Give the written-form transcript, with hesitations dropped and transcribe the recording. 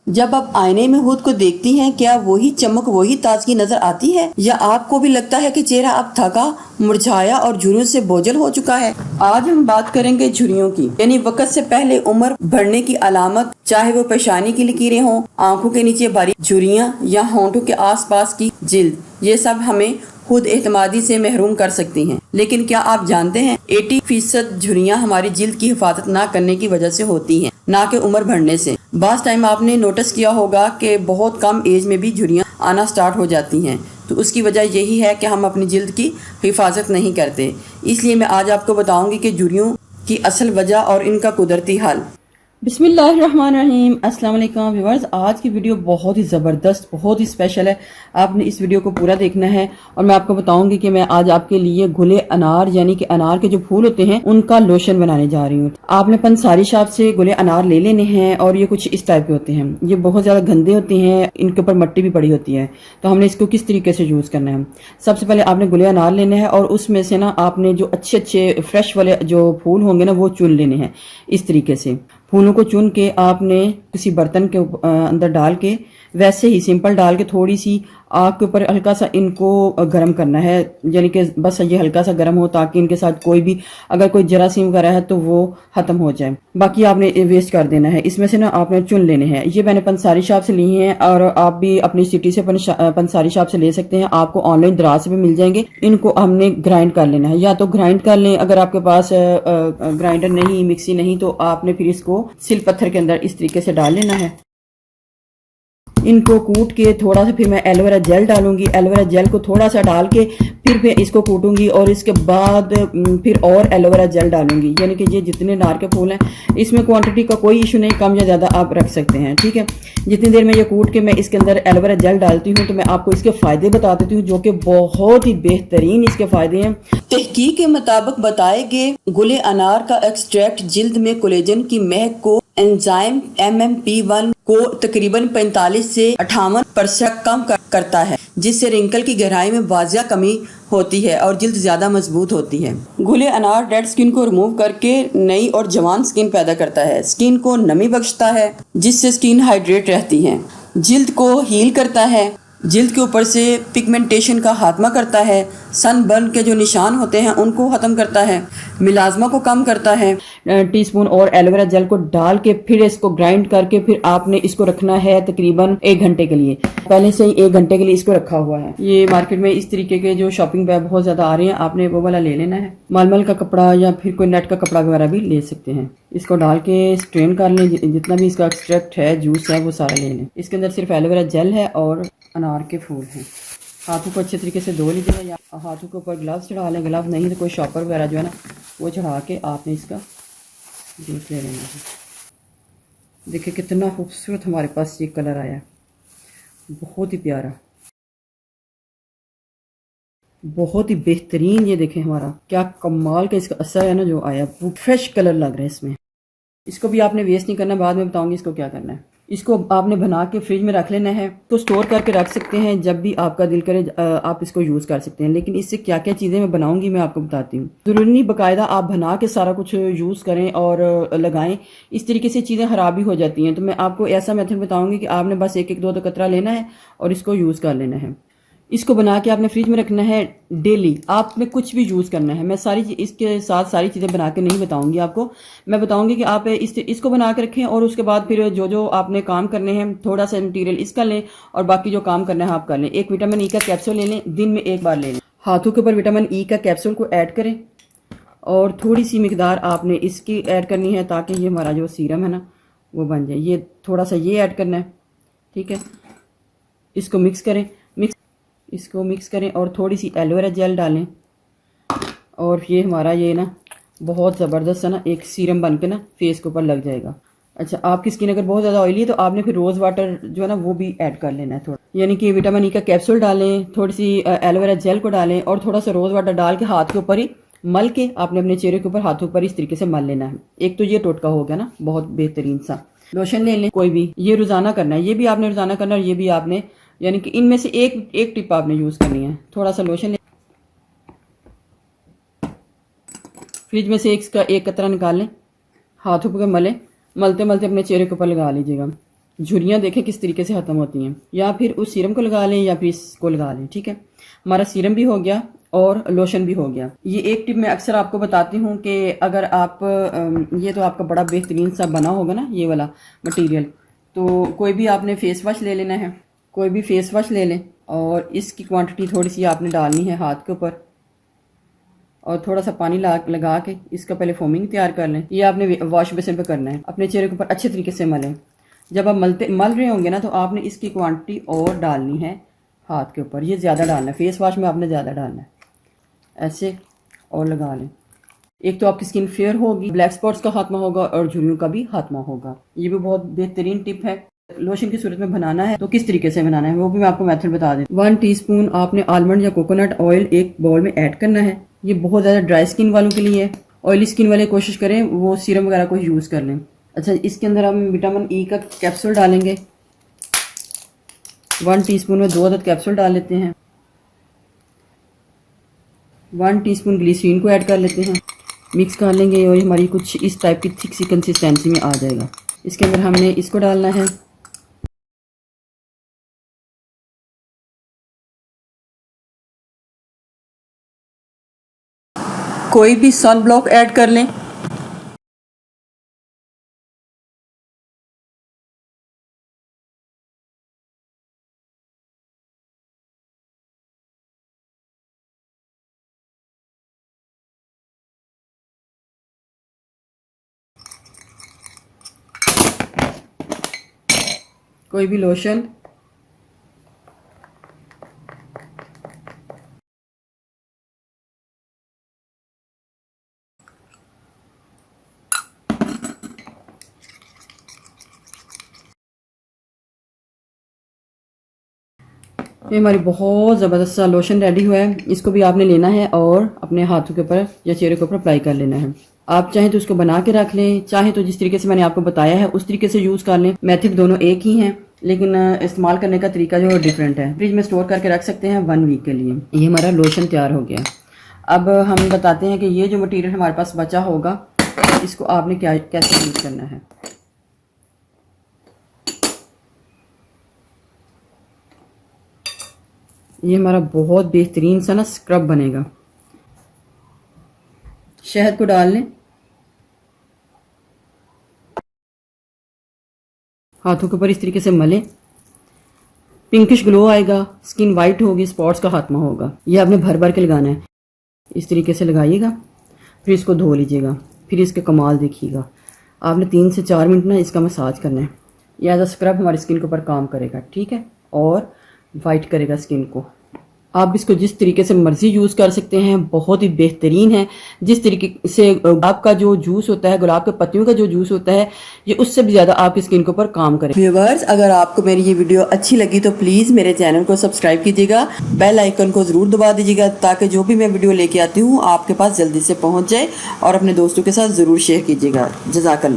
जब आप आईने में खुद को देखती हैं, क्या वही चमक, वही ताजगी नजर आती है, या आपको भी लगता है कि चेहरा अब थका, मुरझाया और झुर्रियों से बोझल हो चुका है? आज हम बात करेंगे झुर्रियों की, यानी वक्त से पहले उम्र बढ़ने की अलामत, चाहे वो पेशानी की लकीरें हों, आंखों के नीचे बारीक झुर्रियां या होंठों के आसपास की जिल्द। ये सब हमें खुद एतमादी से महरूम कर सकती हैं। लेकिन क्या आप जानते हैं 80% झुर्रियां हमारी जिल्द की हिफाजत ना करने की वजह से होती हैं, ना कि उम्र बढ़ने से। बास टाइम आपने नोटिस किया होगा कि बहुत कम एज में भी झुर्रियां आना स्टार्ट हो जाती हैं, तो उसकी वजह यही है कि हम अपनी जिल्द की हिफाजत नहीं करते। इसलिए मैं आज आपको बताऊंगी कि झुर्रियों की असल वजह और इनका कुदरती हल। बिस्मिल्लाहिर्रहमानिर्रहीम, अस्सलाम वालेकुम व्यूअर्स। आज की वीडियो बहुत ही ज़बरदस्त, बहुत ही स्पेशल है। आपने इस वीडियो को पूरा देखना है और मैं आपको बताऊंगी कि मैं आज आपके लिए गुले अनार, यानी कि अनार के जो फूल होते हैं, उनका लोशन बनाने जा रही हूँ। आपने पंसारी शॉप से गुले अनार ले लेने हैं और ये कुछ इस टाइप के होते हैं। ये बहुत ज़्यादा गंदे होते हैं, इनके ऊपर मट्टी भी पड़ी होती है, तो हमने इसको किस तरीके से यूज़ करना है। सबसे पहले आपने गुले अनार लेने हैं और उसमें से ना आपने जो अच्छे अच्छे फ्रेश वाले जो फूल होंगे ना, वो चुन लेने हैं। इस तरीके से फूलों को चुन के आपने किसी बर्तन के अंदर डाल के, वैसे ही सिंपल डाल के, थोड़ी सी आग के ऊपर हल्का सा इनको गर्म करना है, यानी कि बस ये हल्का सा गर्म हो ताकि इनके साथ कोई भी अगर कोई जरासीम वगैरह है तो वो खत्म हो जाए। बाकी आपने वेस्ट कर देना है। इसमें से ना आपने चुन लेने हैं। ये मैंने पंसारी शॉप से ली हैं और आप भी अपनी सिटी से पंसारी शॉप से ले सकते हैं। आपको ऑनलाइन दराज से भी मिल जाएंगे। इनको हमने ग्राइंड कर लेना है, या तो ग्राइंड कर लें, अगर आपके पास ग्राइंडर नहीं, मिक्सी नहीं, तो आपने फिर इसको सिल पत्थर के अंदर इस तरीके से डाल लेना है। इनको कूट के थोड़ा सा फिर मैं एलोवेरा जेल डालूंगी। एलोवेरा जेल को थोड़ा सा डाल के फिर मैं इसको कूटूंगी और इसके बाद फिर और एलोवेरा जेल डालूंगी। यानी कि ये जितने अनार के फूल हैं, इसमें क्वांटिटी का कोई इशू नहीं, कम या ज़्यादा आप रख सकते हैं, ठीक है। जितनी देर में ये कूट के मैं इसके अंदर एलोवेरा जेल डालती हूँ, तो मैं आपको इसके फ़ायदे बता देती हूँ, जो कि बहुत ही बेहतरीन इसके फ़ायदे हैं। तहकीक के मुताबिक बताए गए गुले अनार का एक्सट्रैक्ट जिल्द में कोलेजन की महक को एंजाइम MMP1 को तकरीबन 45 से 58% कम करता है, जिससे रिंकल की गहराई में वाजिया कमी होती है और जिल्द ज्यादा मजबूत होती है। गुले अनार डेड स्किन को रिमूव करके नई और जवान स्किन पैदा करता है। स्किन को नमी बख्शता है, जिससे स्किन हाइड्रेट रहती है। जिल्द को हील करता है। जिल्द के ऊपर से पिगमेंटेशन का खात्मा करता है। सनबर्न के जो निशान होते हैं उनको ख़त्म करता है। मिलाजमा को कम करता है। टीस्पून और एलोवेरा जेल को डाल के फिर इसको ग्राइंड करके फिर आपने इसको रखना है तकरीबन 1 घंटे के लिए। पहले से ही 1 घंटे के लिए इसको रखा हुआ है। ये मार्केट में इस तरीके के जो शॉपिंग बैग बहुत ज़्यादा आ रहे हैं, आपने वो वाला ले लेना है। मलमल का कपड़ा या फिर कोई नेट का कपड़ा वगैरह भी ले सकते हैं। इसको डाल के स्ट्रेन कर लें। जितना भी इसका एक्सट्रैक्ट है, जूस है, वो सारा ले लें। इसके अंदर सिर्फ एलोवेरा जेल है और अनार के फूल हैं। हाथों को अच्छे तरीके से धो लीजिएगा, या हाथों के ऊपर ग्लव्स चढ़ा लें। ग्लव्स नहीं तो कोई शॉपर वगैरह जो है ना, वो चढ़ा के आपने इसका जूस ले लेना है। देखिए कितना खूबसूरत हमारे पास ये कलर आया, बहुत ही प्यारा, बहुत ही बेहतरीन। ये देखें हमारा क्या कमाल का इसका असर है ना जो आया, वो फ्रेश कलर लग रहा है इसमें। इसको भी आपने वेस्ट नहीं करना, बाद में बताऊंगी इसको क्या करना है। इसको आपने बना के फ्रिज में रख लेना है, तो स्टोर करके रख सकते हैं। जब भी आपका दिल करे आप इसको यूज़ कर सकते हैं। लेकिन इससे क्या क्या चीज़ें मैं बनाऊंगी मैं आपको बताती हूँ। ज़रूरी नहीं बाकायदा आप बना के सारा कुछ यूज़ करें और लगाएं, इस तरीके से चीज़ें ख़राब भी हो जाती हैं। तो मैं आपको ऐसा मेथड बताऊँगी कि आपने बस 1-1, 2-2 कतरा लेना है और इसको यूज़ कर लेना है। इसको बना के आपने फ्रिज में रखना है। डेली आपने कुछ भी यूज़ करना है। मैं इसके साथ सारी चीज़ें बना के नहीं बताऊंगी आपको। मैं बताऊंगी कि आप इसको बना के रखें और उसके बाद फिर जो जो आपने काम करने हैं, थोड़ा सा मटीरियल इसका लें और बाकी जो काम करना है आप कर लें। एक विटामिन ई का कैप्सूल ले लें, दिन में 1 बार ले लें। हाथों के ऊपर विटामिन ई का कैप्सूल को ऐड करें और थोड़ी सी मिकदार आपने इसकी ऐड करनी है, ताकि ये हमारा जो सीरम है ना वो बन जाए। ये थोड़ा सा ये ऐड करना है, ठीक है। इसको मिक्स करें, इसको मिक्स करें और थोड़ी सी एलोवेरा जेल डालें और ये हमारा ये ना बहुत ज़बरदस्त है ना एक सीरम बन के ना फेस के ऊपर लग जाएगा। अच्छा, आपकी स्किन अगर बहुत ज़्यादा ऑयली है तो आपने फिर रोज़ वाटर जो है ना वो भी ऐड कर लेना है थोड़ा। यानी कि विटामिन ई का कैप्सूल डालें, थोड़ी सी एलोवेरा जेल को डालें और थोड़ा सा रोज़ वाटर डाल के हाथ के ऊपर ही मल के आपने अपने चेहरे के ऊपर हाथों पर इस तरीके से मल लेना है। एक तो ये टोटका हो गया ना बहुत बेहतरीन सा। लोशन ले लें कोई भी, ये रोज़ाना करना है। ये भी आपने रोज़ाना करना है और ये भी आपने, यानी कि इनमें से एक टिप आपने यूज़ करनी है। थोड़ा सा लोशन ले, फ्रिज में से इसका 1 कतरा निकाल लें, हाथों पर मलें, मलते मलते अपने चेहरे के ऊपर लगा लीजिएगा। झुर्रियाँ देखें किस तरीके से ख़त्म होती हैं। या फिर उस सीरम को लगा लें या फिर इसको लगा लें। ठीक है, हमारा सीरम भी हो गया और लोशन भी हो गया। ये एक टिप मैं अक्सर आपको बताती हूँ कि अगर आप ये तो आपका बड़ा बेहतरीन सा बना होगा ना ये वाला मटेरियल, तो कोई भी आपने फेस वॉश ले लेना है, कोई भी फेस वॉश ले लें और इसकी क्वांटिटी थोड़ी सी आपने डालनी है हाथ के ऊपर और थोड़ा सा पानी लगा के इसका पहले फोमिंग तैयार कर लें। ये आपने वॉश बेसिन पे करना है। अपने चेहरे के ऊपर अच्छे तरीके से मलें। जब आप मल रहे होंगे ना तो आपने इसकी क्वांटिटी और डालनी है हाथ के ऊपर। ये ज़्यादा डालना है, फेस वॉश में आपने ज़्यादा डालना है। ऐसे और लगा लें। एक तो आपकी स्किन फेयर होगी, ब्लैक स्पॉट्स का खात्मा होगा और झुर्रियों का भी खात्मा होगा। ये भी बहुत बेहतरीन टिप है। लोशन की सूरत में बनाना है तो किस तरीके से बनाना है वो भी मैं आपको मेथड बता दें। 1 टीस्पून आपने आलमंड या कोकोनट ऑयल एक बाउल में ऐड करना है। ये बहुत ज़्यादा ड्राई स्किन वालों के लिए है। ऑयली स्किन वाले कोशिश करें वो सीरम वगैरह को यूज़ कर लें। अच्छा, इसके अंदर हम विटामिन ई का कैप्सूल डालेंगे। 1 टीस्पून में 2 अदद कैप्सूल डाल लेते हैं। 1 टीस्पून ग्लिसरीन को ऐड कर लेते हैं। मिक्स कर लेंगे और हमारी कुछ इस टाइप की थिक सी कंसिस्टेंसी में आ जाएगा। इसके अंदर हमने इसको डालना है। कोई भी सन ब्लॉक ऐड कर लें। कोई भी लोशन। ये हमारी बहुत ज़बरदस्त सा लोशन रेडी हुआ है। इसको भी आपने लेना है और अपने हाथों के ऊपर या चेहरे के ऊपर अप्लाई कर लेना है। आप चाहें तो उसको बना के रख लें, चाहें तो जिस तरीके से मैंने आपको बताया है उस तरीके से यूज़ कर लें। मेथड दोनों एक ही हैं लेकिन इस्तेमाल करने का तरीका जो है डिफरेंट है। फ्रिज में स्टोर करके रख सकते हैं 1 वीक के लिए। ये हमारा लोशन तैयार हो गया। अब हम बताते हैं कि ये जो मटीरियल हमारे पास बचा होगा इसको आपने कैसे यूज़ करना है। ये हमारा बहुत बेहतरीन सा ना स्क्रब बनेगा। शहद को डाल लें, हाथों के ऊपर इस तरीके से मलें। पिंकिश ग्लो आएगा, स्किन वाइट होगी, स्पॉट्स का खात्मा होगा। ये आपने भर भर के लगाना है। इस तरीके से लगाइएगा, फिर इसको धो लीजिएगा, फिर इसके कमाल देखिएगा। आपने 3 से 4 मिनट ना इसका मसाज करना है। ये एज अ स्क्रब हमारी स्किन के ऊपर काम करेगा। ठीक है, और वाइट करेगा स्किन को। आप इसको जिस तरीके से मर्जी यूज़ कर सकते हैं, बहुत ही बेहतरीन है। जिस तरीके से गुलाब का जो जूस होता है, गुलाब के पत्तियों का जो जूस होता है, ये उससे भी ज़्यादा आपकी स्किन के ऊपर काम करे। व्यूअर्स, अगर आपको मेरी ये वीडियो अच्छी लगी तो प्लीज़ मेरे चैनल को सब्सक्राइब कीजिएगा, बेल आइकन को ज़रूर दबा दीजिएगा ताकि जो भी मैं वीडियो लेके आती हूँ आपके पास जल्दी से पहुँच जाए और अपने दोस्तों के साथ ज़रूर शेयर कीजिएगा। जज़ाकल्लाह।